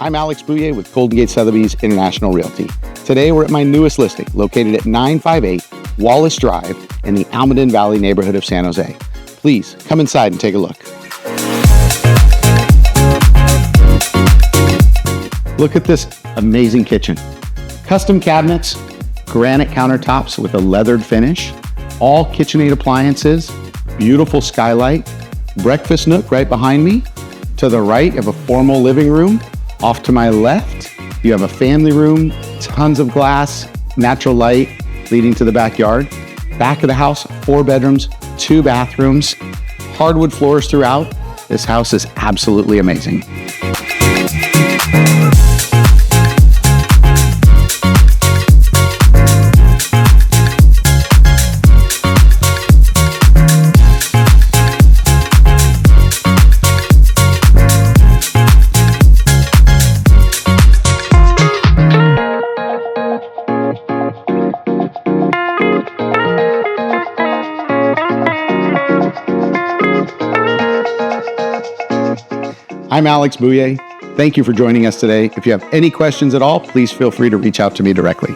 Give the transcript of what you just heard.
I'm a.bouja with Golden Gate Sotheby's International Realty. Today we're at my newest listing, located at 958 Wallace Drive in the Almaden Valley neighborhood of San Jose. Please come inside and take a look. Look at this amazing kitchen. Custom cabinets, granite countertops with a leathered finish, all KitchenAid appliances, beautiful skylight, breakfast nook right behind me. To the right, you have a formal living room. Off to my left, you have a family room, tons of glass, natural light leading to the backyard. Back of the house, 4 bedrooms, 2 bathrooms, hardwood floors throughout. This house is absolutely amazing. I'm a.bouja. Thank you for joining us today. If you have any questions at all, please feel free to reach out to me directly.